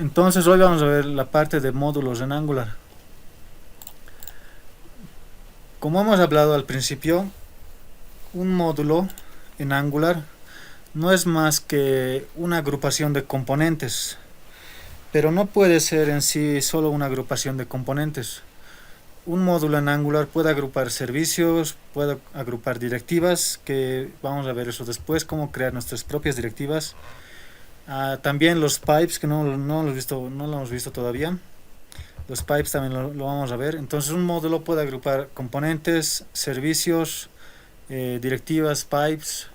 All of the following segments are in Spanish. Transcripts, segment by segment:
Entonces hoy vamos a ver la parte de módulos en Angular. Como hemos hablado al principio, un módulo en Angular no es más que una agrupación de componentes, pero no puede ser en sí solo una agrupación de componentes. Un módulo en Angular puede agrupar servicios, puede agrupar directivas, que vamos a ver eso después, cómo crear nuestras propias directivas. También los pipes, que no lo hemos visto todavía. Los pipes también lo vamos a ver. Entonces un módulo puede agrupar componentes, servicios, directivas, pipes.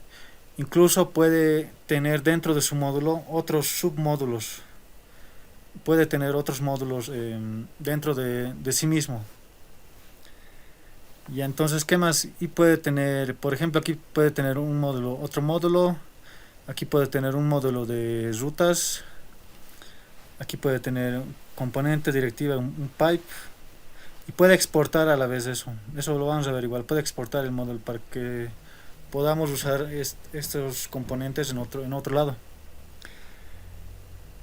Incluso puede tener dentro de su módulo otros submódulos. Puede tener otros módulos dentro de sí mismo. Y entonces, ¿qué más? Y puede tener, por ejemplo, aquí puede tener un módulo, otro módulo. Aquí puede tener un módulo de rutas. Aquí puede tener componente, directiva, un pipe. Y puede exportar a la vez eso. Eso lo vamos a ver igual. Puede exportar el módulo para que podamos usar estos componentes en otro lado.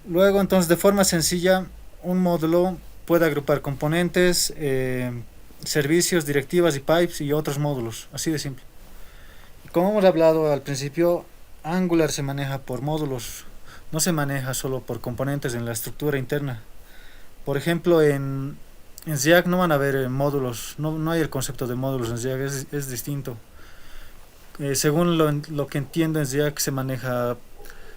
Luego, entonces, de forma sencilla, un módulo puede agrupar componentes, servicios, directivas y pipes y otros módulos. Así de simple. Como hemos hablado al principio, Angular se maneja por módulos. No se maneja solo por componentes en la estructura interna. Por ejemplo, en React no van a haber módulos, no hay el concepto de módulos en React, es distinto. Según lo que entiendo, en React se maneja,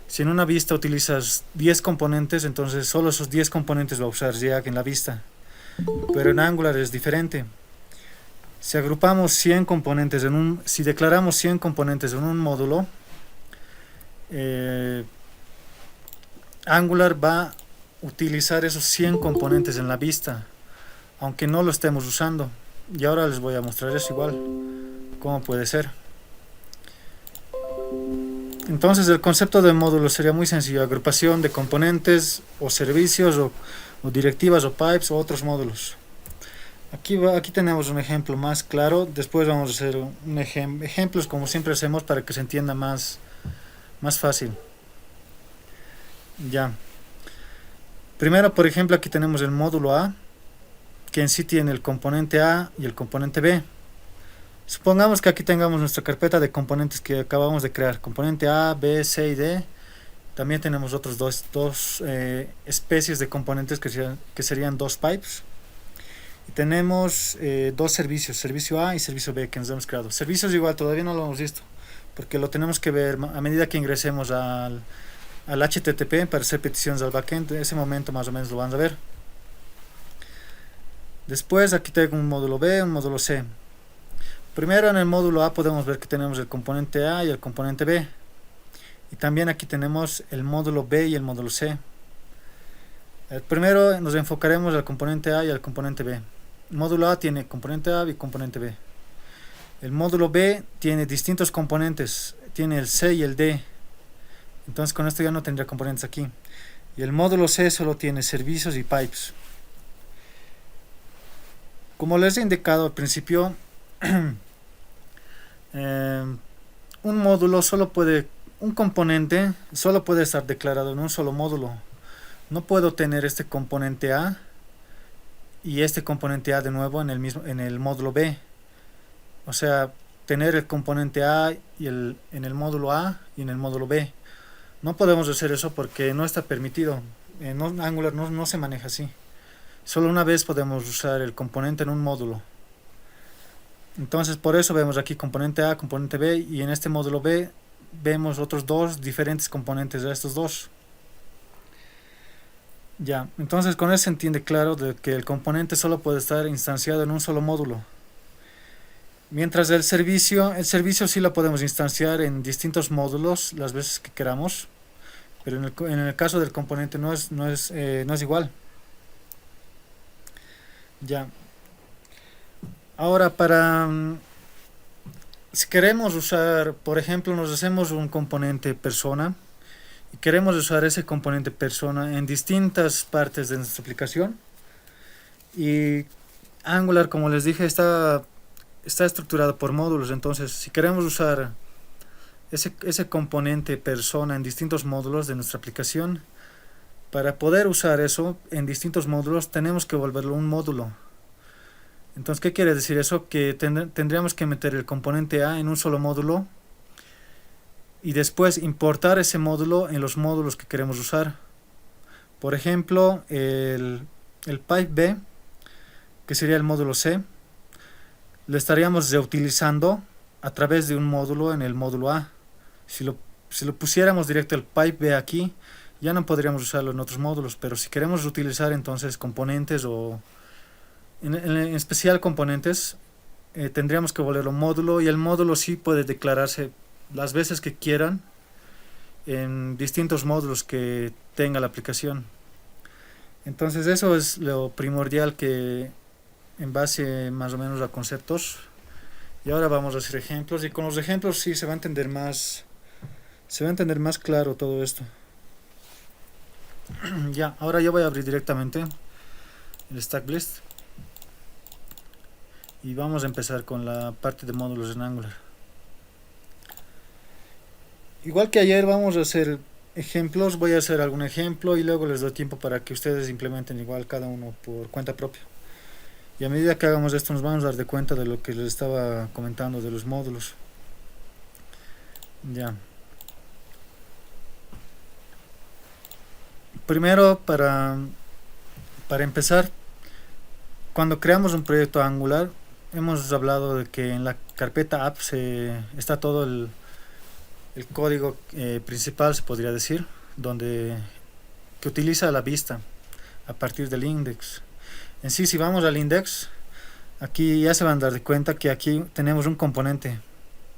si en una vista utilizas 10 componentes, entonces solo esos 10 componentes va a usar React en la vista. Pero en Angular es diferente. Si agrupamos 100 componentes si declaramos 100 componentes en un módulo, Angular va a utilizar esos 100 componentes en la vista, aunque no lo estemos usando. Y ahora les voy a mostrar eso igual, cómo puede ser. Entonces el concepto de módulo sería muy sencillo: agrupación de componentes o servicios o directivas o pipes o otros módulos. Aquí tenemos un ejemplo más claro. Después vamos a hacer ejemplos como siempre hacemos para que se entienda más fácil. Ya. Primero, por ejemplo, aquí tenemos el módulo A, que en sí tiene el componente A y el componente B. Supongamos que aquí tengamos nuestra carpeta de componentes que acabamos de crear: componente A, B, C y D. También tenemos otros dos especies de componentes que serían dos pipes. Y tenemos dos servicios, servicio A y servicio B, que nos hemos creado. Servicios igual todavía no lo hemos visto, porque lo tenemos que ver a medida que ingresemos al HTTP para hacer peticiones al backend. En ese momento más o menos lo van a ver. Después aquí tengo un módulo B, un módulo C. Primero, en el módulo A podemos ver que tenemos el componente A y el componente B. Y también aquí tenemos el módulo B y el módulo C. Primero nos enfocaremos al componente A y al componente B. El módulo A tiene componente A y componente B. El módulo B tiene distintos componentes, tiene el C y el D. Entonces con esto ya no tendría componentes aquí. Y el módulo C solo tiene servicios y pipes. Como les he indicado al principio, un componente solo puede estar declarado en un solo módulo. No puedo tener este componente A y este componente A de nuevo en el módulo B. O sea, tener el componente A en el módulo A y en el módulo B. No podemos hacer eso porque no está permitido. En Angular no se maneja así. Solo una vez podemos usar el componente en un módulo. Entonces por eso vemos aquí componente A, componente B, y en este módulo B vemos otros dos diferentes componentes de estos dos. Ya, entonces con eso se entiende claro de que el componente solo puede estar instanciado en un solo módulo. Mientras el servicio sí lo podemos instanciar en distintos módulos las veces que queramos, pero en el caso del componente no es igual. Ya. Ahora si queremos usar, por ejemplo, nos hacemos un componente persona y queremos usar ese componente persona en distintas partes de nuestra aplicación. Y Angular, como les dije, está estructurado por módulos. Entonces, si queremos usar ese componente persona en distintos módulos de nuestra aplicación, Para poder usar eso en distintos módulos tenemos que volverlo un módulo. Entonces, ¿qué quiere decir eso? Que tendríamos que meter el componente A en un solo módulo y después importar ese módulo en los módulos que queremos usar. Por ejemplo, el pipe B, que sería el módulo C, lo estaríamos reutilizando a través de un módulo en el módulo A. Si lo pusiéramos directo el pipe B aquí, ya no podríamos usarlo en otros módulos, pero si queremos utilizar entonces componentes o en especial componentes, tendríamos que volverlo módulo, y el módulo sí puede declararse las veces que quieran en distintos módulos que tenga la aplicación. Entonces eso es lo primordial, que en base más o menos a conceptos. Y ahora vamos a hacer ejemplos, y con los ejemplos sí se va a entender más claro todo esto. Ya, ahora yo voy a abrir directamente el StackBlist y vamos a empezar con la parte de módulos en Angular. Igual que ayer vamos a hacer ejemplos, voy a hacer algún ejemplo y luego les doy tiempo para que ustedes implementen igual cada uno por cuenta propia. Y a medida que hagamos esto nos vamos a dar de cuenta de lo que les estaba comentando de los módulos. Ya. Primero, para empezar, cuando creamos un proyecto Angular, hemos hablado de que en la carpeta app está todo el código principal, se podría decir, que utiliza la vista a partir del index. En sí, si vamos al index, aquí ya se van a dar de cuenta que aquí tenemos un componente,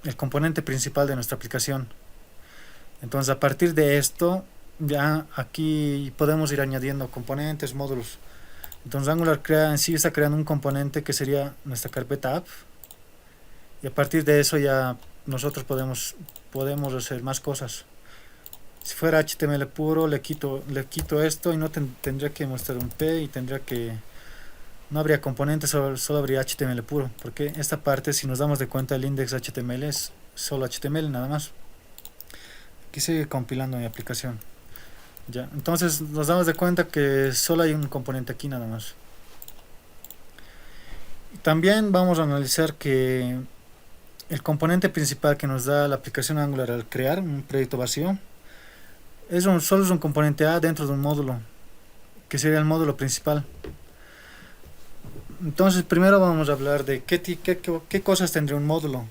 el componente principal de nuestra aplicación. Entonces, a partir de esto, ya aquí podemos ir añadiendo componentes, módulos. Entonces Angular está creando un componente que sería nuestra carpeta app, y a partir de eso ya nosotros podemos hacer más cosas. Si fuera HTML puro, le quito esto y no tendría que mostrar un P, y no habría componentes, solo habría HTML puro, porque esta parte, si nos damos de cuenta, el index HTML es solo HTML nada más. Aquí sigue compilando mi aplicación. Ya, entonces nos damos de cuenta que solo hay un componente aquí nada más. También vamos a analizar que el componente principal que nos da la aplicación Angular al crear un proyecto vacío solo es un componente A dentro de un módulo, que sería el módulo principal. Entonces primero vamos a hablar de qué cosas tendría un módulo.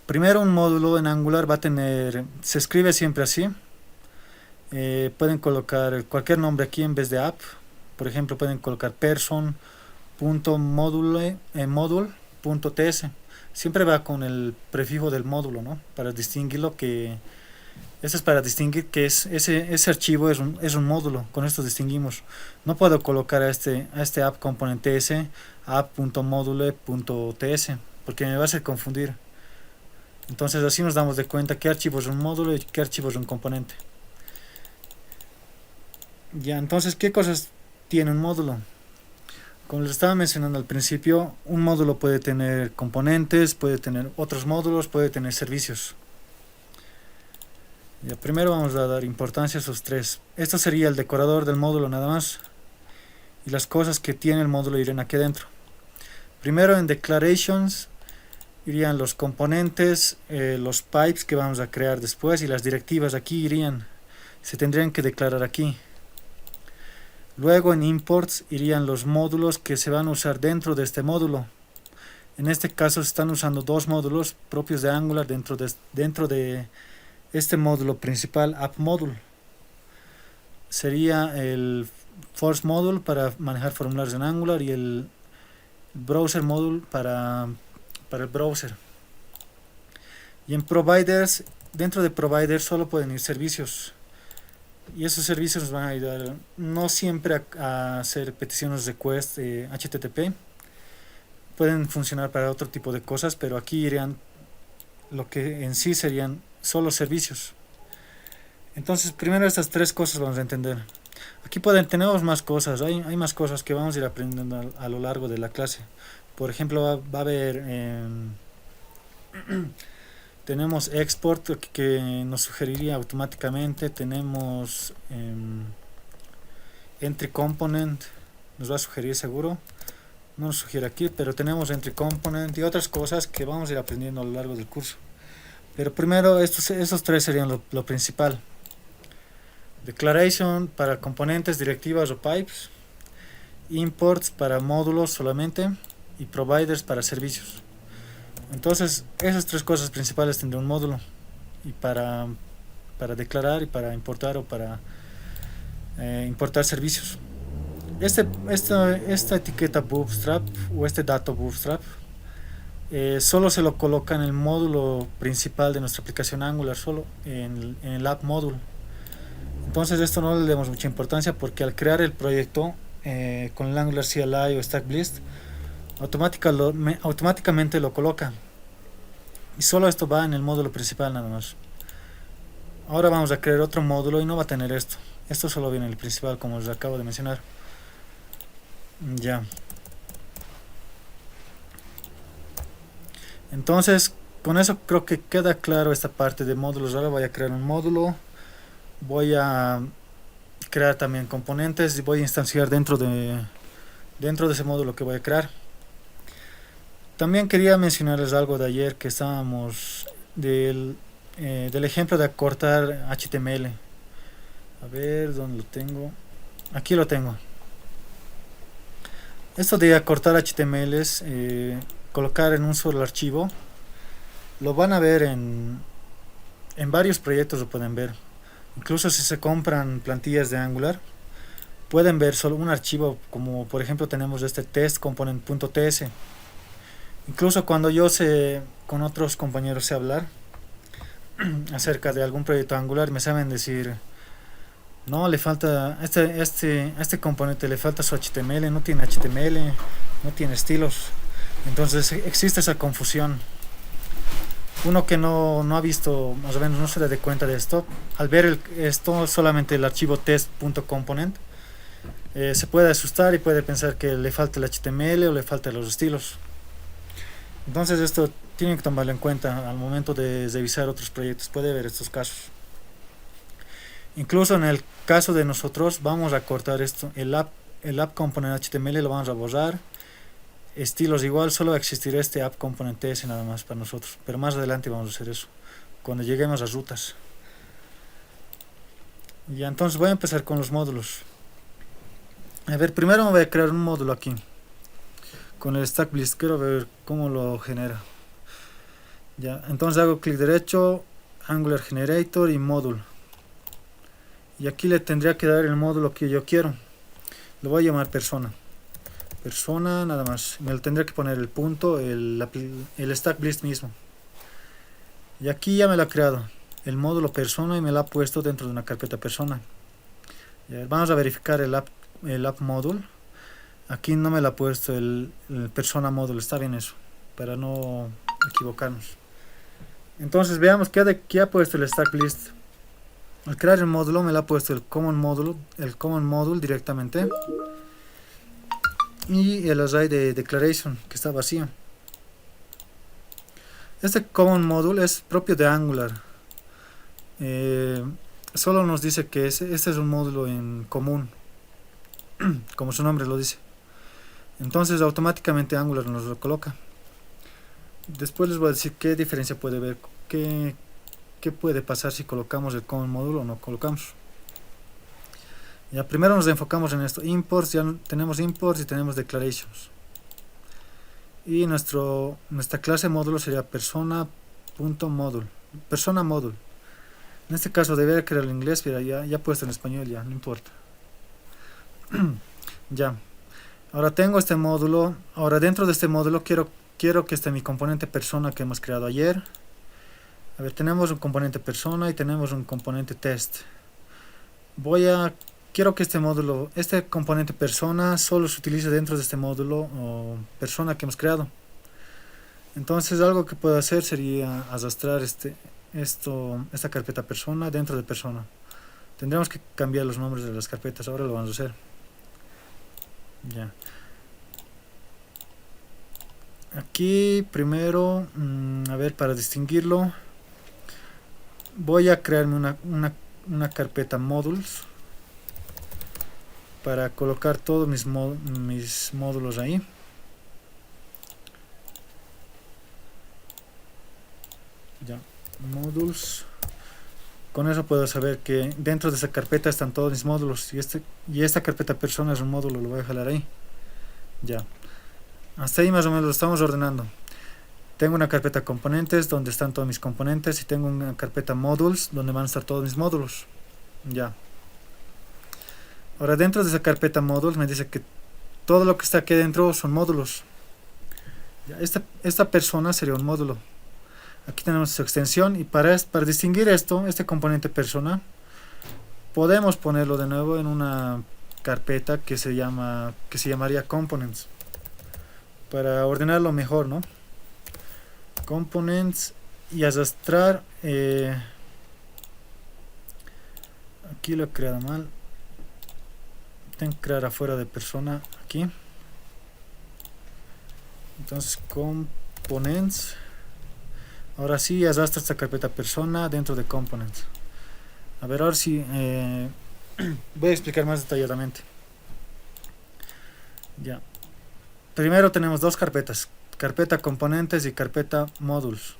Primero, un módulo en Angular se escribe siempre así. Pueden colocar cualquier nombre aquí en vez de app. Por ejemplo, pueden colocar person.module.ts. Siempre va con el prefijo del módulo, ¿no? Para distinguirlo, eso es para distinguir que ese archivo es un módulo. Con esto distinguimos. No puedo colocar a este app component ts app.module.ts, porque me va a hacer confundir. Entonces así nos damos de cuenta qué archivo es un módulo y qué archivo es un componente. Ya, entonces, ¿qué cosas tiene un módulo? Como les estaba mencionando al principio, un módulo puede tener componentes, puede tener otros módulos, puede tener servicios. Ya, primero vamos a dar importancia a esos tres. Esto sería el decorador del módulo nada más, y las cosas que tiene el módulo irían aquí adentro. Primero, en declarations irían los componentes, los pipes que vamos a crear después, y las directivas aquí se tendrían que declarar aquí. Luego, en imports irían los módulos que se van a usar dentro de este módulo. En este caso se están usando dos módulos propios de Angular dentro de este módulo principal, app module. Sería el force module para manejar formularios en Angular, y el browser module para el browser. Y en providers, dentro de providers solo pueden ir servicios, y esos servicios nos van a ayudar no siempre a hacer peticiones request HTTP. Pueden funcionar para otro tipo de cosas, pero aquí irían lo que en sí serían solo servicios. Entonces primero estas tres cosas vamos a entender. Aquí tenemos más cosas, hay más cosas que vamos a ir aprendiendo a lo largo de la clase. Por ejemplo, va a haber Tenemos export que nos sugeriría automáticamente. Tenemos entry component, nos va a sugerir seguro. No nos sugiere aquí, pero tenemos entry component y otras cosas que vamos a ir aprendiendo a lo largo del curso. Pero primero estos tres serían lo principal. Declaration para componentes, directivas o pipes. Imports para módulos solamente. Y providers para servicios. Entonces esas tres cosas principales tendrán un módulo. Y para declarar y para importar o para importar servicios. Esta etiqueta bootstrap o este dato bootstrap solo se lo coloca en el módulo principal de nuestra aplicación Angular, solo en el app module. Entonces esto no le demos mucha importancia porque al crear el proyecto con el Angular CLI o StackBlist automáticamente lo coloca y solo esto va en el módulo principal nada más. Ahora vamos a crear otro módulo y no va a tener esto solo viene en el principal, como les acabo de mencionar. Ya. Entonces, con eso creo que queda claro esta parte de módulos. Ahora voy a crear un módulo. Voy a crear también componentes y voy a instanciar dentro de ese módulo que voy a crear. También quería mencionarles algo de ayer que estábamos del ejemplo de acortar HTML. A ver, ¿dónde lo tengo? Aquí lo tengo. Esto de acortar HTML es colocar en un solo archivo. Lo van a ver en varios proyectos, lo pueden ver. Incluso si se compran plantillas de Angular, pueden ver solo un archivo, como por ejemplo tenemos este test component.ts. Incluso cuando yo con otros compañeros sé hablar acerca de algún proyecto Angular, me saben decir: no, le falta este componente, le falta su HTML, no tiene HTML, no tiene estilos. Entonces existe esa confusión. Uno que no ha visto, más o menos no se da cuenta de esto, al ver esto solamente el archivo test.component, se puede asustar y puede pensar que le falta el HTML o le faltan los estilos. Entonces esto tienen que tomarlo en cuenta al momento de revisar otros proyectos. Puede haber estos casos. Incluso en el caso de nosotros vamos a cortar esto, el app component HTML lo vamos a borrar. Estilos igual, solo va a existir este app component TS nada más para nosotros, pero más adelante vamos a hacer eso cuando lleguemos a rutas. Ya, entonces voy a empezar con los módulos. A ver, primero me voy a crear un módulo aquí con el StackBlist. Quiero ver cómo lo genera. Ya, entonces hago clic derecho, Angular Generator y módulo. Y aquí le tendría que dar el módulo que yo quiero. Lo voy a llamar persona nada más. Me lo tendría que poner el punto, el StackBlist mismo. Y aquí ya me lo ha creado el módulo persona y me lo ha puesto dentro de una carpeta persona. Ya, vamos a verificar el app module. Aquí no me lo ha puesto el persona module. Está bien eso, para no equivocarnos. Entonces veamos qué ha puesto el StackBlist. Al crear el módulo me lo ha puesto el common module directamente. Y el array de declaration que está vacío. Este common module es propio de Angular. Solo nos dice que este es un módulo en común, como su nombre lo dice. Entonces automáticamente Angular nos lo coloca. Después les voy a decir qué diferencia puede haber, qué puede pasar si colocamos el common module o no colocamos. Ya, primero nos enfocamos en esto. Imports, ya tenemos imports y tenemos declarations. Y nuestra clase módulo sería persona.module. Persona module. En este caso debería crearlo en inglés, pero ya puesto en español, ya no importa. Ya. Ahora tengo este módulo. Ahora dentro de este módulo quiero que esté mi componente persona que hemos creado ayer. A ver, tenemos un componente persona y tenemos un componente test. Quiero que este componente persona solo se utilice dentro de este módulo o persona que hemos creado. Entonces algo que puedo hacer sería arrastrar esta carpeta persona dentro de persona. Tendremos que cambiar los nombres de las carpetas, ahora lo vamos a hacer. Ya. Aquí primero, a ver, para distinguirlo, voy a crearme una carpeta modules para colocar todos mis módulos ahí. Ya, modules. Con eso puedo saber que dentro de esa carpeta están todos mis módulos, y esta carpeta persona es un módulo, lo voy a jalar ahí. Ya, hasta ahí más o menos lo estamos ordenando. Tengo una carpeta componentes donde están todos mis componentes, y tengo una carpeta modules donde van a estar todos mis módulos. Ya. Ahora dentro de esa carpeta modules me dice que todo lo que está aquí dentro son módulos. Ya, esta persona sería un módulo. Aquí tenemos su extensión, y para distinguir este componente persona, podemos ponerlo de nuevo en una carpeta que se llamaría components, para ordenarlo mejor, ¿no? Components, y arrastrar, aquí lo he creado mal, tengo que crear afuera de persona aquí. Entonces components, ahora sí arrastra esta carpeta persona dentro de components. A ver, ahora sí voy a explicar más detalladamente. Ya, primero tenemos dos carpetas: carpeta componentes y carpeta modules.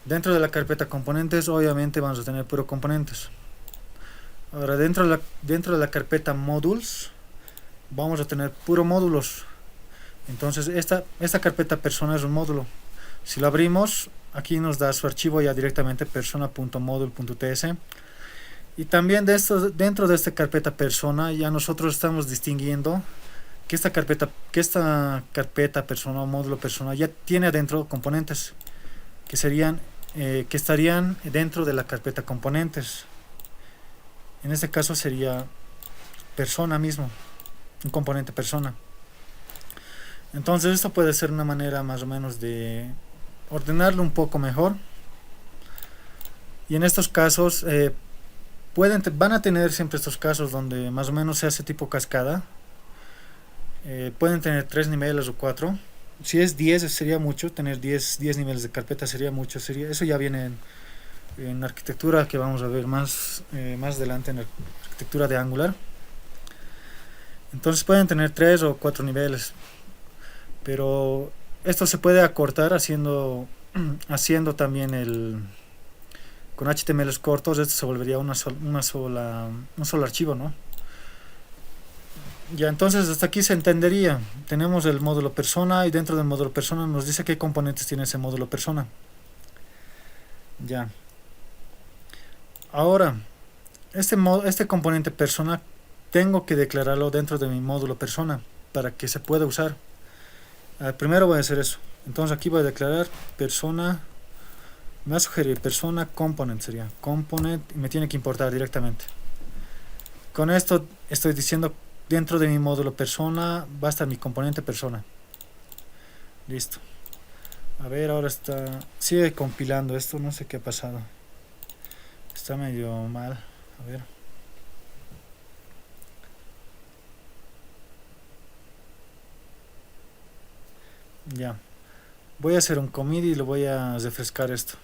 Dentro de la carpeta componentes obviamente vamos a tener puro componentes. Ahora dentro de la carpeta modules vamos a tener puro módulos. Entonces esta carpeta persona es un módulo. Si lo abrimos, aquí nos da su archivo ya directamente, persona.module.ts. Y también dentro de esta carpeta persona ya nosotros estamos distinguiendo que esta carpeta persona o módulo persona ya tiene adentro componentes que estarían dentro de la carpeta componentes. En este caso sería persona mismo, un componente persona. Entonces esto puede ser una manera más o menos de ordenarlo un poco mejor. Y en estos casos van a tener siempre estos casos donde más o menos se hace tipo cascada. Pueden tener 3 niveles o 4. Si es 10 sería mucho, tener 10 niveles de carpeta sería mucho. Eso ya viene en arquitectura, que vamos a ver más adelante, en la arquitectura de Angular. Entonces pueden tener 3 o 4 niveles, pero esto se puede acortar haciendo también con HTML cortos. Esto se volvería un solo archivo, ¿no? Ya, entonces hasta aquí se entendería. Tenemos el módulo persona, y dentro del módulo persona nos dice qué componentes tiene ese módulo persona. Ya. Ahora, este componente persona tengo que declararlo dentro de mi módulo persona para que se pueda usar. Primero voy a hacer eso. Entonces aquí voy a declarar persona. Me va a sugerir persona component, sería component, y me tiene que importar directamente. Con esto estoy diciendo dentro de mi módulo persona va a estar mi componente persona. Listo. A ver, ahora sigue compilando esto, no sé qué ha pasado. Está medio mal. A ver. Ya. Voy a hacer un commit y lo voy a refrescar esto.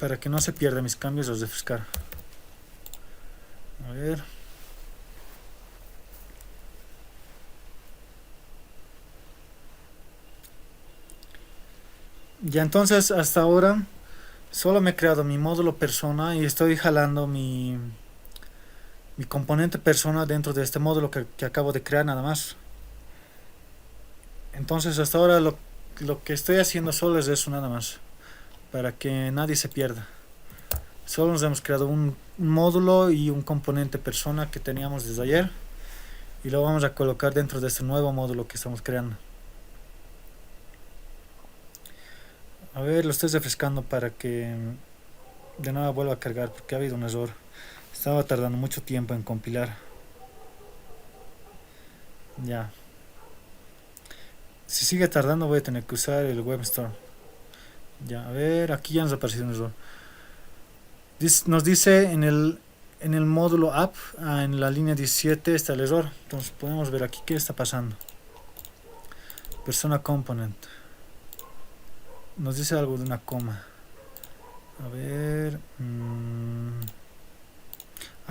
Para que no se pierdan mis cambios, los refrescar. A ver. Ya, entonces hasta ahora solo me he creado mi módulo persona y estoy jalando mi componente persona dentro de este módulo que acabo de crear nada más. Entonces hasta ahora lo que estoy haciendo solo es eso nada más, para que nadie se pierda. Solo nos hemos creado un módulo y un componente persona que teníamos desde ayer, y lo vamos a colocar dentro de este nuevo módulo que estamos creando. A ver, lo estoy refrescando para que de nuevo vuelva a cargar, porque ha habido un error. Estaba tardando mucho tiempo en compilar. Ya. Si sigue tardando voy a tener que usar el web store. Ya, a ver, aquí ya nos ha aparecido un error. Nos dice en el módulo app, en la línea 17 está el error. Entonces podemos ver aquí qué está pasando. Persona component. Nos dice algo de una coma. A ver.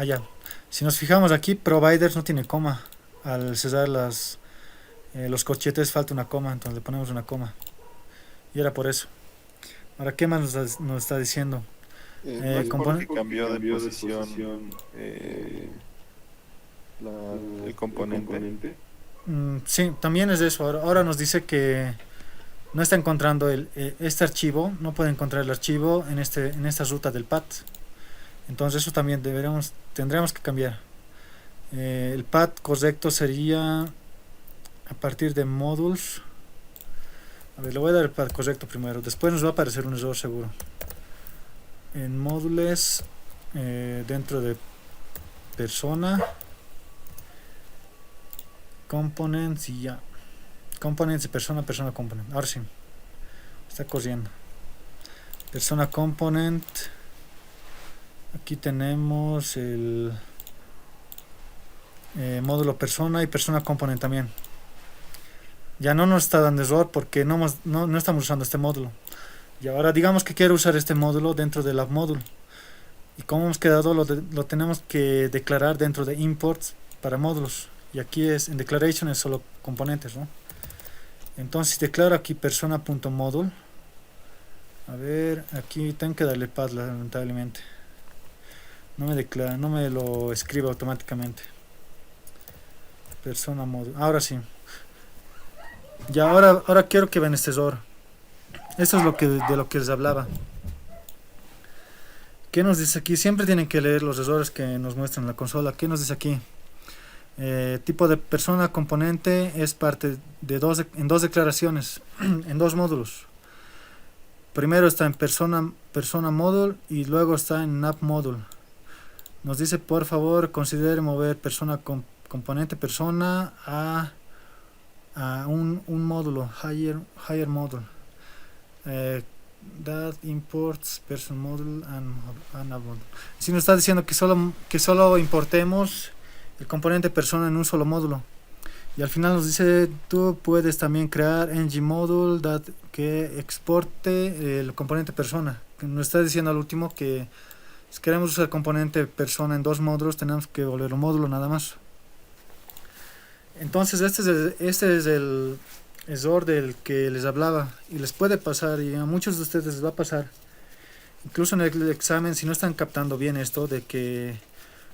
Ya. Si nos fijamos aquí, providers no tiene coma. Al cesar los corchetes falta una coma, entonces le ponemos una coma. Y era por eso. Ahora, ¿qué más nos está diciendo? Es porque cambió de posición el componente. Sí, también es eso. Ahora nos dice que no está encontrando este archivo, no puede encontrar el archivo en esta ruta del path. Entonces eso también tendremos que cambiar. El path correcto sería a partir de modules. A ver, le voy a dar el path correcto primero. Después nos va a aparecer un error seguro. En módulos, dentro de persona, components y ya. Components de persona, persona component. Ahora sí. Está corriendo. Persona component. Aquí tenemos el módulo persona y persona component también. Ya no nos está dando error porque no estamos usando este módulo. Y ahora digamos que quiero usar este módulo dentro del app módulo. Y como hemos quedado, lo tenemos que declarar dentro de imports para módulos. Y aquí en declaration es solo componentes, ¿no? Entonces declaro aquí persona.module. A ver, aquí tengo que darle path lamentablemente. No me lo escribe automáticamente. Persona module. Ahora sí. Ya ahora quiero que vean este error. Esto es de lo que les hablaba. ¿Qué nos dice aquí? Siempre tienen que leer los errores que nos muestran en la consola. ¿Qué nos dice aquí? Tipo de persona componente es parte de en dos declaraciones, en dos módulos. Primero está en persona module y luego está en app module. Nos dice por favor considere mover persona componente persona a un módulo higher module. That imports person module and app module. Si nos está diciendo que solo importemos el componente persona en un solo módulo. Y al final nos dice tú puedes también crear ng module que exporte el componente persona. Nos está diciendo al último que si queremos usar el componente persona en dos módulos tenemos que volver un módulo nada más. Entonces este es el error del que les hablaba y les puede pasar y a muchos de ustedes les va a pasar. Incluso en el examen, si no están captando bien esto de que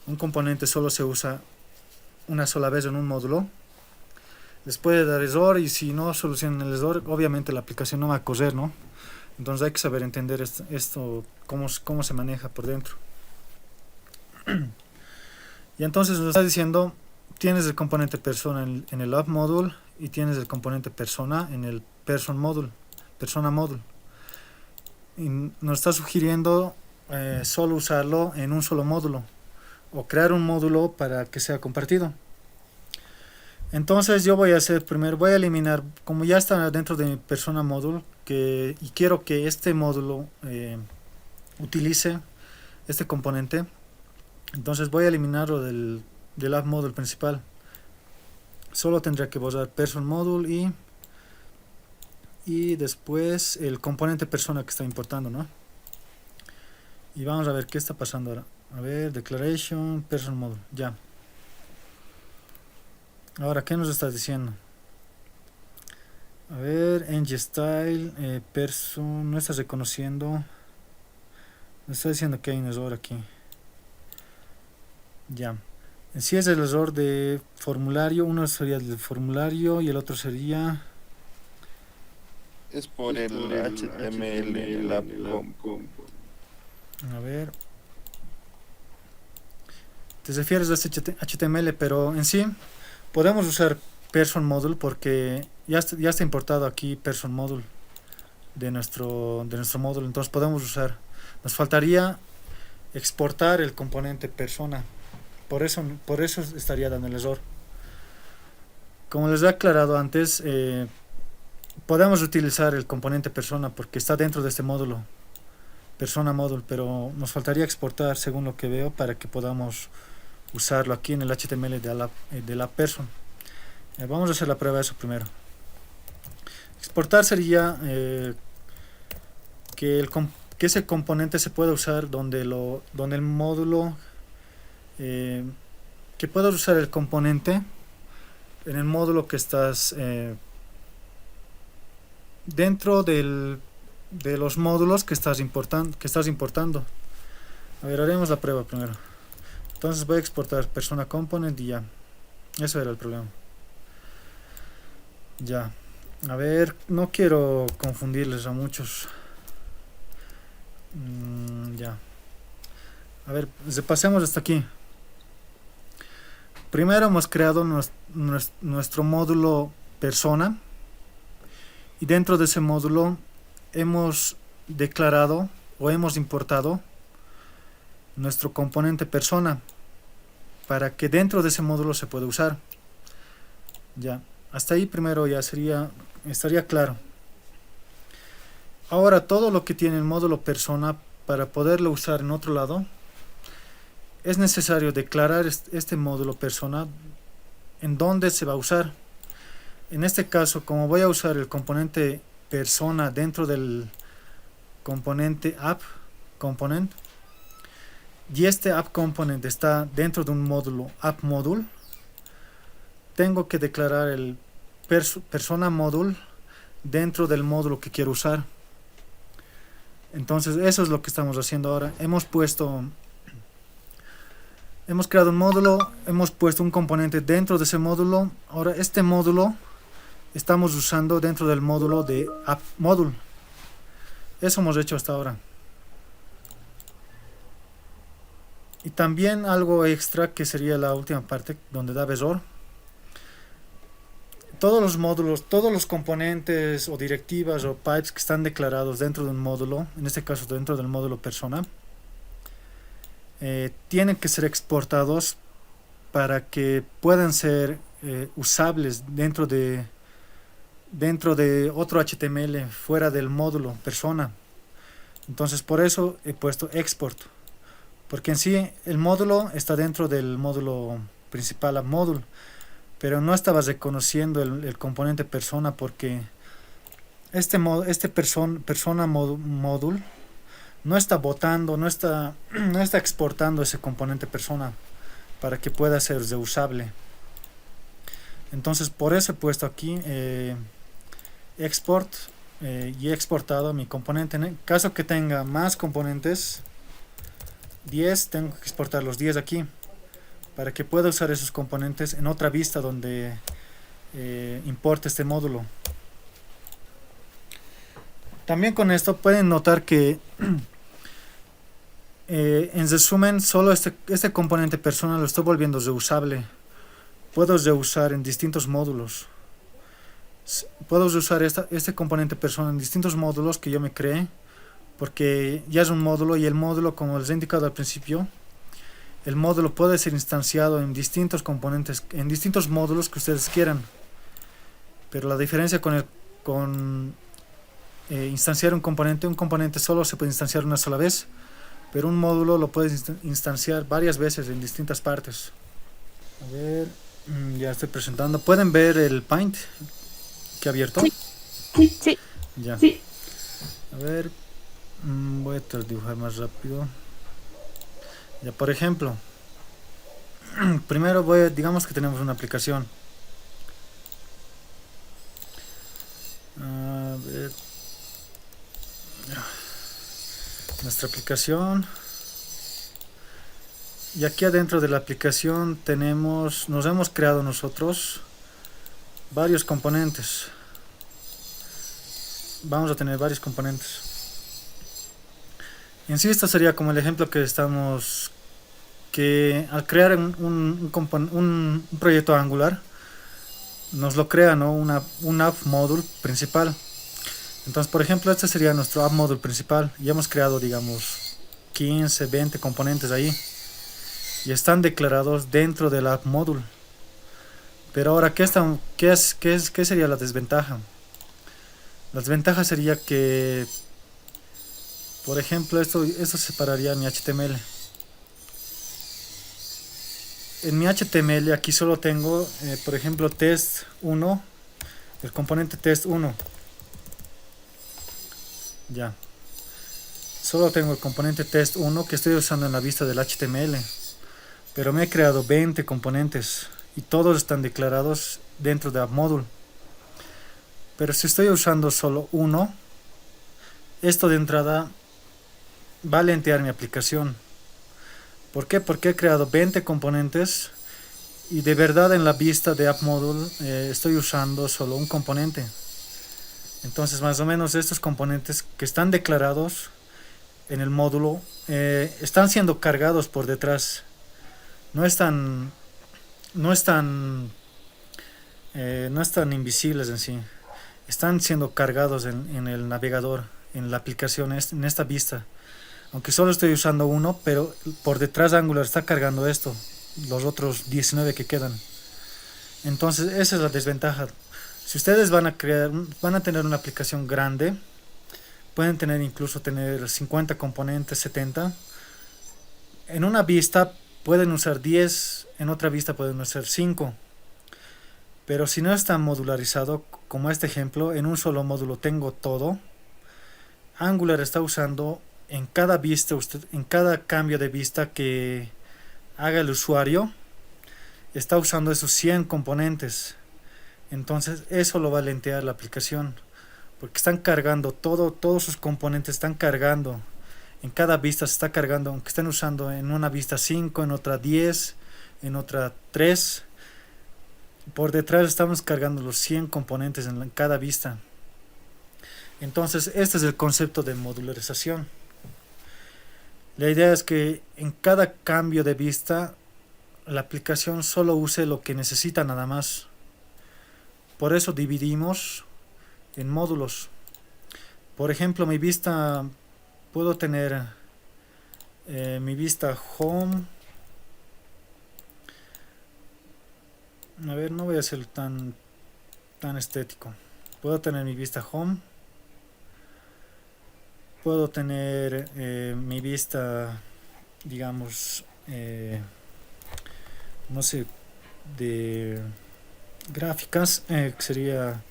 un componente solo se usa una sola vez en un módulo, les puede dar error y si no solucionan el error, obviamente la aplicación no va a correr, ¿no? Entonces hay que saber entender esto cómo se maneja por dentro. Y entonces nos está diciendo, tienes el componente persona en el app module y tienes el componente persona en el persona module. Y nos está sugiriendo solo usarlo en un solo módulo o crear un módulo para que sea compartido. Entonces yo voy a hacer primero, voy a eliminar, como ya está dentro de mi persona module y quiero que este módulo utilice este componente, entonces voy a eliminarlo del app module principal. Solo tendría que borrar person module y después el componente persona que está importando, ¿no? Y vamos a ver qué está pasando ahora. A ver, declaration, person module, ya. Ahora, ¿qué nos está diciendo? A ver, ngStyle, person, no está reconociendo. Nos está diciendo que hay un error aquí. Ya. En sí es el error de formulario. Uno sería el de formulario y el otro sería... Es por el HTML, el app A ver. Te refieres a este HTML, pero en sí podemos usar person module porque ya está importado aquí person module de nuestro módulo, entonces podemos usar. Nos faltaría exportar el componente persona, por eso estaría dando el error. Como les he aclarado antes, podemos utilizar el componente persona porque está dentro de este módulo persona module, pero nos faltaría exportar según lo que veo para que podamos usarlo aquí en el HTML de la person. Vamos a hacer la prueba de eso primero. Exportar sería que que ese componente se pueda usar donde el módulo, que puedas usar el componente en el módulo que estás dentro de los módulos que estás importando. A ver, haremos la prueba primero. Entonces voy a exportar persona component y ya. Eso era el problema. Ya. A ver, no quiero confundirles a muchos. Ya. A ver, pasemos hasta aquí. Primero hemos creado nuestro módulo persona. Y dentro de ese módulo hemos declarado o hemos importado nuestro componente persona para que dentro de ese módulo se pueda usar. Ya, hasta ahí primero ya estaría claro. Ahora todo lo que tiene el módulo persona, para poderlo usar en otro lado, es necesario declarar este módulo persona en dónde se va a usar. En este caso, como voy a usar el componente persona dentro del componente app component, y este app component está dentro de un módulo app module, tengo que declarar el persona module dentro del módulo que quiero usar. Entonces eso es lo que estamos haciendo ahora. Hemos creado un módulo, hemos puesto un componente dentro de ese módulo. Ahora este módulo estamos usando dentro del módulo de app module. Eso hemos hecho hasta ahora. Y también algo extra, que sería la última parte donde da Bezoar. Todos los módulos, todos los componentes o directivas o pipes que están declarados dentro de un módulo, en este caso dentro del módulo persona, tienen que ser exportados para que puedan ser usables dentro de otro HTML fuera del módulo persona. Entonces por eso he puesto export, porque en sí el módulo está dentro del módulo principal app module, pero no estaba reconociendo el componente persona, porque este persona module no está botando, no está exportando ese componente persona para que pueda ser reusable. Entonces por eso he puesto aquí export, y he exportado mi componente. En el caso que tenga más componentes, 10, tengo que exportar los 10 aquí para que pueda usar esos componentes en otra vista donde importe este módulo. También con esto pueden notar que en resumen, solo este componente persona lo estoy volviendo reusable. Puedo reusar en distintos módulos. Puedo usar este componente persona en distintos módulos que yo me creé, porque ya es un módulo, y el módulo, como les he indicado al principio, el módulo puede ser instanciado en distintos componentes, en distintos módulos que ustedes quieran. Pero la diferencia con instanciar un componente solo se puede instanciar una sola vez, pero un módulo lo puedes instanciar varias veces en distintas partes. A ver, ya estoy presentando. ¿Pueden ver el Paint que he abierto? Sí. Ya. Sí. A ver, voy a dibujar más rápido. Ya, por ejemplo, primero digamos que tenemos una aplicación. A ver, nuestra aplicación, y aquí adentro de la aplicación nos hemos creado nosotros varios componentes. Vamos a tener varios componentes. En sí, esto sería como el ejemplo que al crear un proyecto Angular, nos lo crea, ¿no? un app module principal. Entonces, por ejemplo, este sería nuestro app module principal, y hemos creado, digamos, 15, 20 componentes ahí, y están declarados dentro del app module. Pero ahora, ¿qué sería la desventaja? La desventaja sería que, por ejemplo, esto separaría mi HTML. En mi HTML aquí solo tengo, por ejemplo, test1, el componente test1. Ya. solo tengo el componente test1 que estoy usando en la vista del HTML, pero me he creado 20 componentes y todos están declarados dentro de AppModule. Pero si estoy usando solo uno, esto de entrada va a lentear mi aplicación. ¿Por qué? Porque he creado 20 componentes y de verdad en la vista de AppModule estoy usando solo un componente. Entonces más o menos estos componentes que están declarados en el módulo están siendo cargados por detrás. No están invisibles en sí. Están siendo cargados en el navegador, en la aplicación, en esta vista. Aunque solo estoy usando uno, pero por detrás Angular está cargando esto, los otros 19 que quedan. Entonces esa es la desventaja. Si ustedes van a tener una aplicación grande, pueden incluso tener 50 componentes, 70. En una vista pueden usar 10, en otra vista pueden usar 5. Pero si no está modularizado, como este ejemplo, en un solo módulo tengo todo, Angular está usando en cada vista, en cada cambio de vista que haga el usuario, está usando esos 100 componentes. Entonces eso lo va a lentear la aplicación, porque están cargando todos sus componentes están cargando. En cada vista se está cargando, aunque estén usando en una vista 5, en otra 10, en otra 3. Por detrás estamos cargando los 100 componentes en cada vista. Entonces este es el concepto de modularización. La idea es que en cada cambio de vista la aplicación solo use lo que necesita nada más. Por eso dividimos en módulos. Por ejemplo, mi vista, puedo tener mi vista home. A ver, no voy a ser tan estético. Puedo tener mi vista home. Puedo tener mi vista, digamos, no sé, de gráficas, que sería,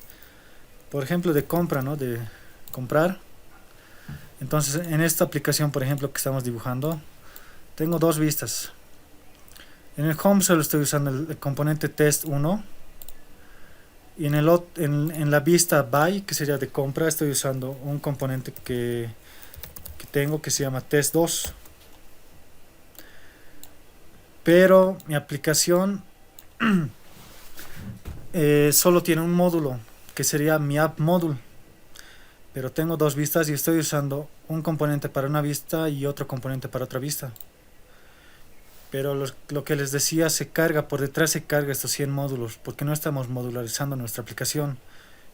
por ejemplo, de compra, ¿no? De comprar. Entonces, en esta aplicación, por ejemplo, que estamos dibujando, tengo dos vistas. En el home solo estoy usando el componente test1 y en la vista buy, que sería de compra, estoy usando un componente que tengo que se llama test2. Pero mi aplicación solo tiene un módulo que sería mi app module, pero tengo dos vistas y estoy usando un componente para una vista y otro componente para otra vista. Pero lo que les decía, por detrás se carga estos 100 módulos porque no estamos modularizando nuestra aplicación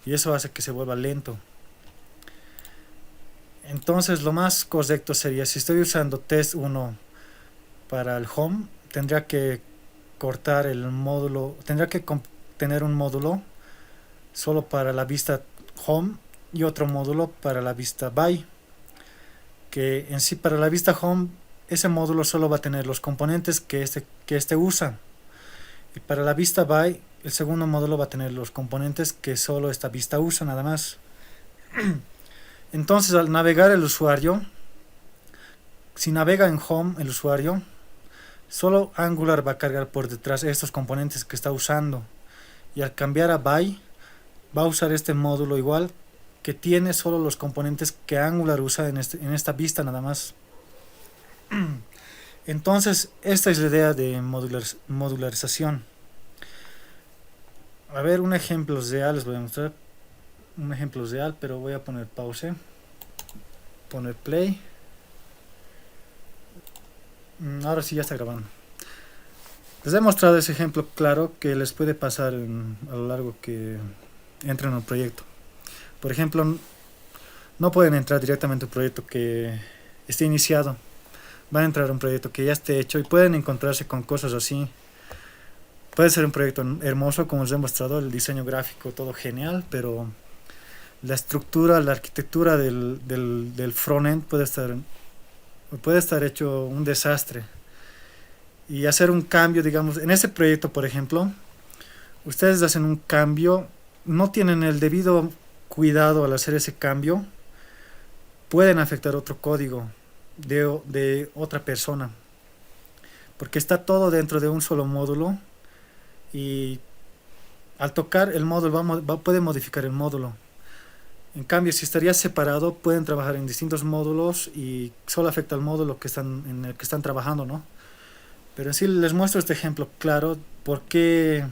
y eso hace que se vuelva lento. Entonces lo más correcto sería, si estoy usando test1 para el home, tendría que cortar el módulo, tendría que tener un módulo solo para la vista home y otro módulo para la vista buy, que en sí para la vista home ese módulo solo va a tener los componentes que este usa, y para la vista buy el segundo módulo va a tener los componentes que solo esta vista usa nada más. Entonces al navegar el usuario, si navega en home el usuario, solo Angular va a cargar por detrás estos componentes que está usando, y al cambiar a buy va a usar este módulo igual que tiene solo los componentes que Angular usa en esta vista nada más. Entonces esta es la idea de modularización. A ver, un ejemplo real, les voy a mostrar un ejemplo real, pero voy a poner pause, poner play. Ahora sí ya está grabando. Les he mostrado ese ejemplo claro que les puede pasar a lo largo que entren en un proyecto. Por ejemplo, no pueden entrar directamente a un proyecto que esté iniciado. Van a entrar a un proyecto que ya esté hecho y pueden encontrarse con cosas así. Puede ser un proyecto hermoso, como les he mostrado, el diseño gráfico, todo genial, pero la estructura, la arquitectura del frontend puede estar hecho un desastre. Y hacer un cambio, digamos, en ese proyecto, por ejemplo, ustedes hacen un cambio, no tienen el debido cuidado al hacer ese cambio, pueden afectar otro código de otra persona, porque está todo dentro de un solo módulo y al tocar el módulo puede modificar el módulo. En cambio, si estaría separado, pueden trabajar en distintos módulos y solo afecta al módulo en el que están trabajando, ¿no? Pero en sí les muestro este ejemplo claro, por qué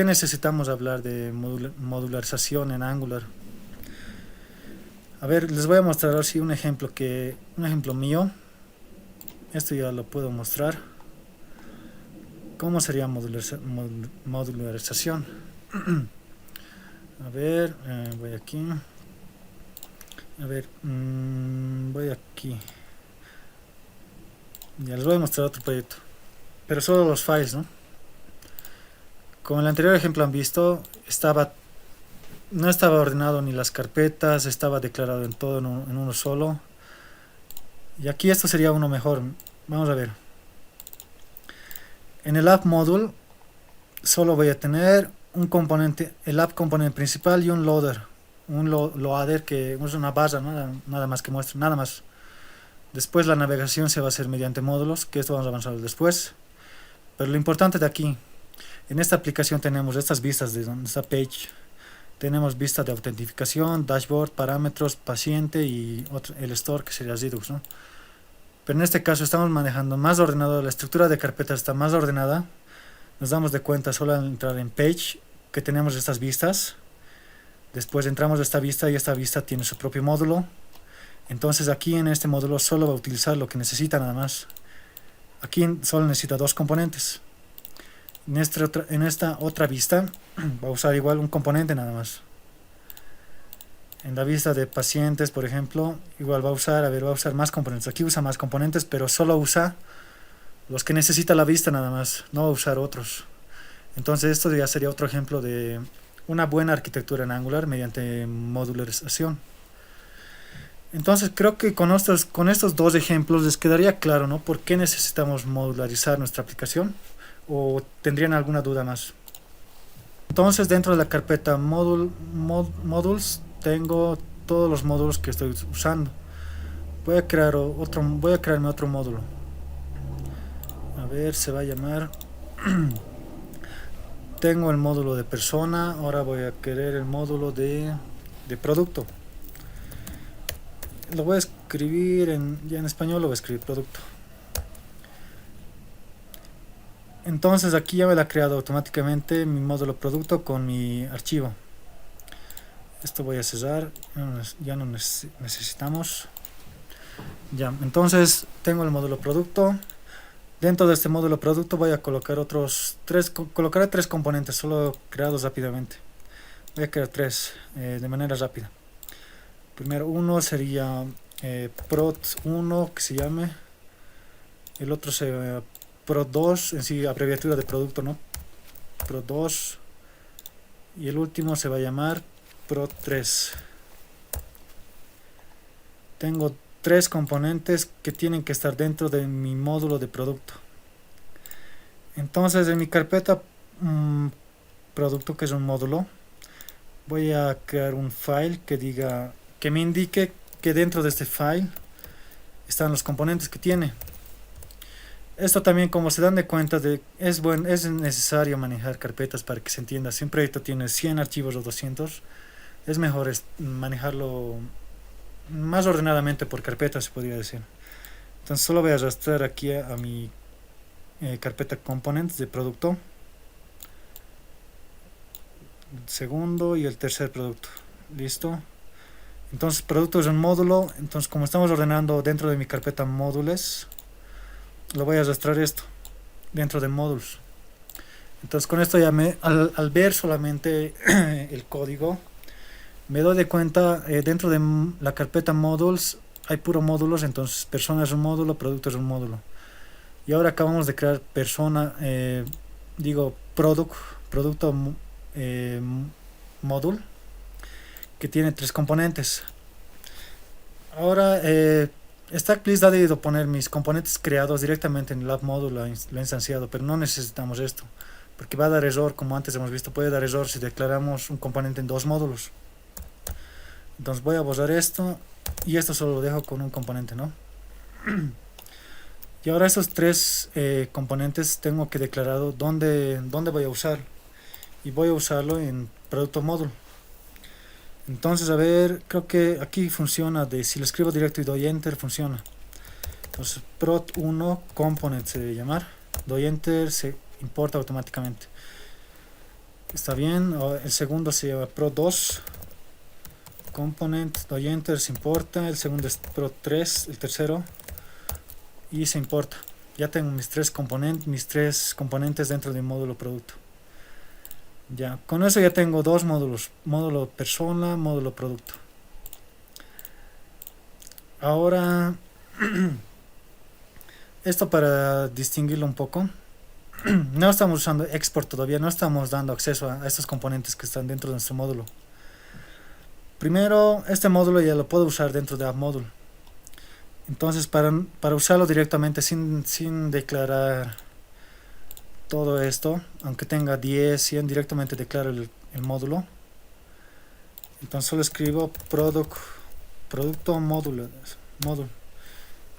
necesitamos hablar de modularización en Angular. A ver, les voy a mostrar ahora sí un ejemplo mío. Esto ya lo puedo mostrar. ¿Cómo sería modularización? A ver, voy aquí. A ver, voy aquí. Ya les voy a mostrar otro proyecto, pero solo los files, ¿no? Como en el anterior ejemplo han visto, no estaba ordenado ni las carpetas, estaba declarado en todo en uno solo. Y aquí esto sería uno mejor. Vamos a ver. En el app module solo voy a tener un componente, el app componente principal y un loader. Un loader que es una barra, ¿no? Nada más que muestra, nada más. Después la navegación se va a hacer mediante módulos, que esto vamos a avanzar después. Pero lo importante de aquí, en esta aplicación tenemos estas vistas de donde está page. Tenemos vista de autentificación, dashboard, parámetros, paciente y el store que sería Redux, ¿no? Pero en este caso estamos manejando más ordenado, la estructura de carpetas está más ordenada. Nos damos de cuenta solo al entrar en page que tenemos estas vistas. Después entramos a esta vista y esta vista tiene su propio módulo. Entonces aquí en este módulo solo va a utilizar lo que necesita nada más. Aquí solo necesita dos componentes. En esta otra vista va a usar igual un componente nada más. En la vista de pacientes, por ejemplo, igual va a usar más componentes. Aquí usa más componentes, pero solo usa los que necesita la vista nada más. No va a usar otros. Entonces esto ya sería otro ejemplo de una buena arquitectura en Angular mediante modularización. Entonces creo que con estos dos ejemplos les quedaría claro, ¿no? ¿Por qué necesitamos modularizar nuestra aplicación? ¿O tendrían alguna duda más? Entonces dentro de la carpeta modules tengo todos los módulos que estoy usando. Voy a crearme otro módulo. A ver, se va a llamar tengo el módulo de persona, ahora voy a querer el módulo de producto. Lo voy a escribir ya en español, lo voy a escribir producto. Entonces aquí ya me lo ha creado automáticamente mi módulo producto con mi archivo. Esto voy a cerrar, ya no necesitamos. Ya, entonces tengo el módulo producto. Dentro de este módulo producto voy a colocar colocaré tres componentes solo creados rápidamente. Voy a crear tres de manera rápida. Primero uno sería prod1 que se llame. El otro sería prod2, en sí abreviatura de producto, ¿no? Prod2. Y el último se va a llamar prod3. Tengo tres componentes que tienen que estar dentro de mi módulo de producto. Entonces en mi carpeta producto, que es un módulo, voy a crear un file que me indique que dentro de este file están los componentes que tiene. Esto también, como se dan de cuenta, es necesario manejar carpetas para que se entienda. Si un proyecto tiene 100 archivos o 200, es mejor manejarlo más ordenadamente por carpetas, se podría decir. Entonces solo voy a arrastrar aquí a mi carpeta components de producto, el segundo y el tercer producto. Listo. Entonces producto es un módulo. Entonces, como estamos ordenando dentro de mi carpeta módulos, lo voy a arrastrar esto dentro de módulos. Entonces con esto ya al ver solamente el código, me doy de cuenta dentro de la carpeta modules hay puro módulos. Entonces persona es un módulo, producto es un módulo. Y ahora acabamos de crear persona, producto módulo, que tiene tres componentes. Ahora StackPlease ha debido poner mis componentes creados directamente en el app module, lo he instanciado, pero no necesitamos esto, porque va a dar error. Como antes hemos visto, puede dar error si declaramos un componente en dos módulos. Entonces voy a borrar esto y esto solo lo dejo con un componente, ¿no? Y ahora estos tres componentes tengo que declarar dónde voy a usar, y voy a usarlo en producto módulo. Entonces, a ver, creo que aquí funciona, si lo escribo directo y doy enter, funciona. Entonces prod1 component se debe llamar, doy enter, se importa automáticamente. Está bien. El segundo se llama prod2 component, doy enter, se importa. El segundo es prod3, el tercero, y se importa. Ya tengo mis tres componentes dentro de un módulo producto. Ya, con eso ya tengo dos módulos, módulo persona, módulo producto. Ahora esto para distinguirlo un poco, no estamos usando export todavía, no estamos dando acceso a estos componentes que están dentro de nuestro módulo. Primero, este módulo ya lo puedo usar dentro de AppModule. Entonces, para usarlo directamente sin declarar todo esto, aunque tenga 10, 100, directamente declaro el módulo. Entonces solo escribo producto módulo,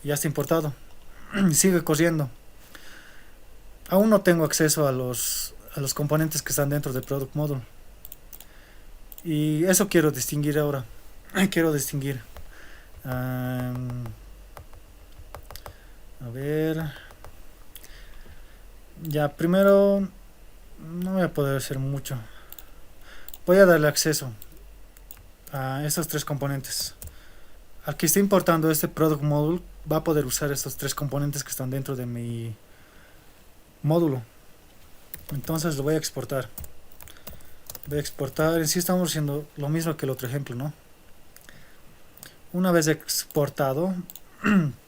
ya está importado. Y sigue corriendo. Aún no tengo acceso a los componentes que están dentro del product module, y eso quiero distinguir ahora. Quiero distinguir, a ver, ya primero no voy a poder hacer mucho. Voy a darle acceso a estos tres componentes. Al que esté importando este product module va a poder usar estos tres componentes que están dentro de mi módulo. Entonces lo voy a exportar. En sí estamos haciendo lo mismo que el otro ejemplo, ¿no? Una vez exportado,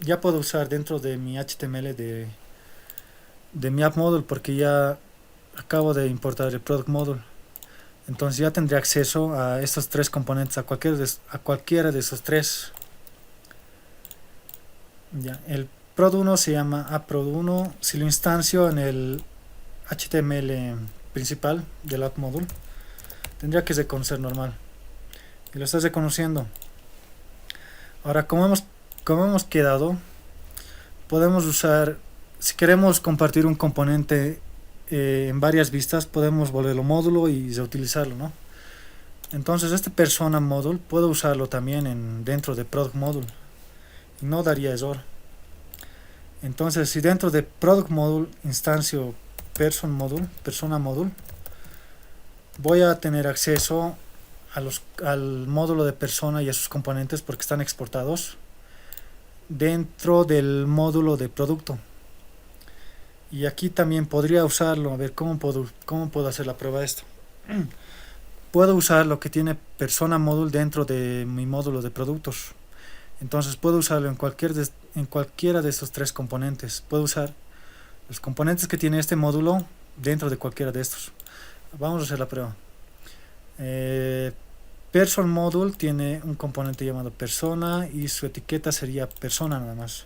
ya puedo usar dentro de mi HTML de mi app module, porque ya acabo de importar el product module. Entonces ya tendré acceso a estos tres componentes, a cualquiera de esos tres. Ya, el prod1 se llama appprod1. Si lo instancio en el HTML principal del app module, tendría que reconocer normal, y lo estás reconociendo. Ahora, como hemos quedado, podemos usar, si queremos compartir un componente en varias vistas, podemos volverlo módulo y reutilizarlo, ¿no? Entonces este persona module puedo usarlo también dentro de product module y no daría error. Entonces, si dentro de product module instancio persona module, voy a tener acceso al módulo de persona y a sus componentes, porque están exportados dentro del módulo de producto. Y aquí también podría usarlo. A ver, ¿cómo puedo hacer la prueba de esto? Puedo usar lo que tiene persona module dentro de mi módulo de productos. Entonces puedo usarlo en cualquiera de estos tres componentes. Puedo usar los componentes que tiene este módulo dentro de cualquiera de estos. Vamos a hacer la prueba. Person module tiene un componente llamado persona y su etiqueta sería persona nada más.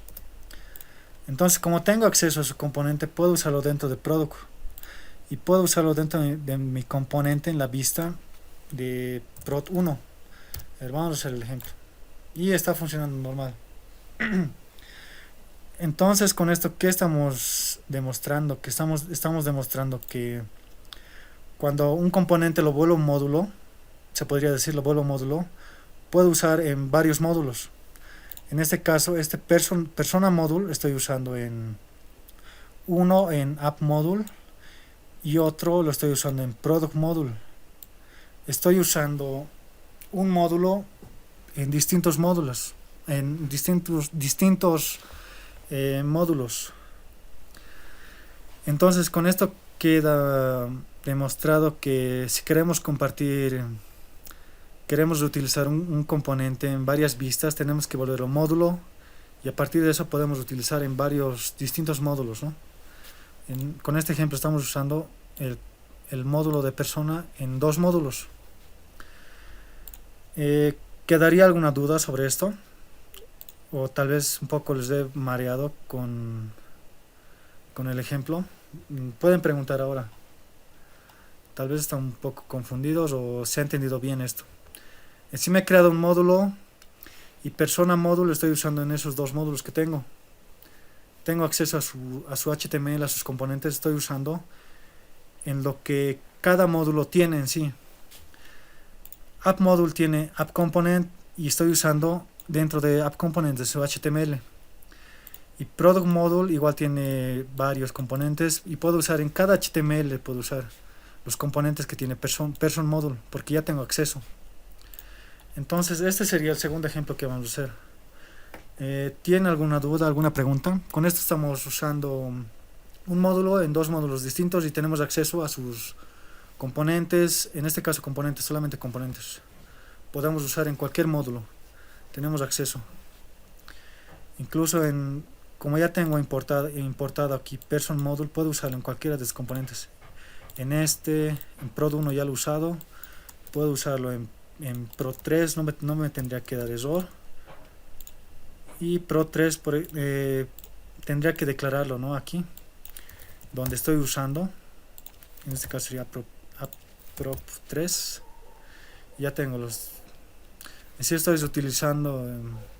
Entonces, como tengo acceso a su componente, puedo usarlo dentro de product, y puedo usarlo dentro de mi componente en la vista de prod1. A ver, vamos a hacer el ejemplo, y está funcionando normal. Entonces, con esto, ¿qué estamos demostrando? Que estamos demostrando que cuando un componente lo vuelvo un módulo, se podría decir lo vuelvo módulo, puedo usar en varios módulos. En este caso, este persona module estoy usando uno en app module y otro lo estoy usando en product module. Estoy usando un módulo en distintos módulos, en distintos módulos. Entonces, con esto queda demostrado que si queremos utilizar un componente en varias vistas, tenemos que volverlo módulo, y a partir de eso podemos utilizar en varios distintos módulos, ¿no? Con este ejemplo estamos usando el módulo de persona en dos módulos. ¿Quedaría alguna duda sobre esto? O tal vez un poco les he mareado con el ejemplo. Pueden preguntar ahora. Tal vez están un poco confundidos o se ha entendido bien esto. Sí me he creado un módulo y persona módulo estoy usando en esos dos módulos que tengo. Tengo acceso a su HTML, a sus componentes, estoy usando en lo que cada módulo tiene en sí. App Module tiene App Component y estoy usando dentro de App Component de su HTML. Y Product Module igual tiene varios componentes y puedo usar en cada HTML, puedo usar los componentes que tiene Person Module porque ya tengo acceso. Entonces este sería el segundo ejemplo que vamos a hacer. ¿Tiene alguna duda, alguna pregunta? Con esto estamos usando un módulo en dos módulos distintos y tenemos acceso a sus componentes, en este caso componentes, solamente componentes. Podemos usar en cualquier módulo, tenemos acceso. Incluso como ya tengo importado aquí Person Module, puedo usarlo en cualquiera de los componentes. En Prod 1 ya lo he usado, puedo usarlo en Pro 3, no me tendría que dar error. Y Pro 3 tendría que declararlo, ¿no? Aquí, donde estoy usando, en este caso sería Pro 3. Ya tengo los. Así estoy utilizando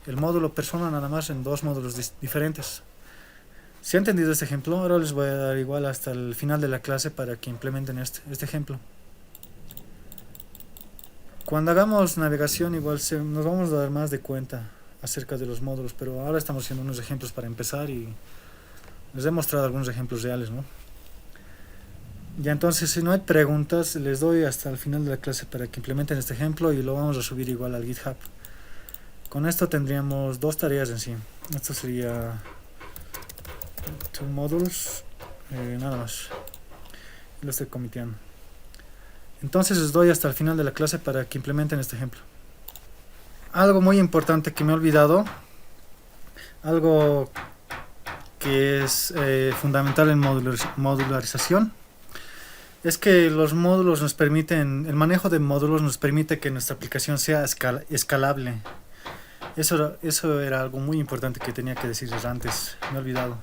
el módulo persona nada más en dos módulos diferentes. Si han entendido este ejemplo, ahora les voy a dar igual hasta el final de la clase para que implementen este ejemplo. Cuando hagamos navegación igual nos vamos a dar más de cuenta acerca de los módulos, pero ahora estamos haciendo unos ejemplos para empezar y les he mostrado algunos ejemplos reales, ¿no? Ya entonces, si no hay preguntas, les doy hasta el final de la clase para que implementen este ejemplo y lo vamos a subir igual al GitHub. Con esto tendríamos dos tareas en sí. Esto sería two modules, nada más. Lo estoy comiteando. Entonces les doy hasta el final de la clase para que implementen este ejemplo. Algo muy importante que me he olvidado, algo que es fundamental en modularización, es que los módulos nos permiten, el manejo de módulos nos permite que nuestra aplicación sea escalable. Eso era algo muy importante que tenía que decirles antes, me he olvidado.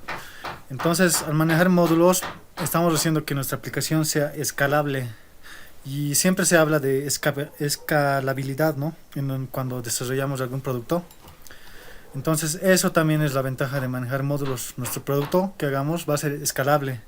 Entonces, al manejar módulos, estamos haciendo que nuestra aplicación sea escalable. Y siempre se habla de escalabilidad, ¿no? Cuando desarrollamos algún producto. Entonces, eso también es la ventaja de manejar módulos. Nuestro producto que hagamos va a ser escalable.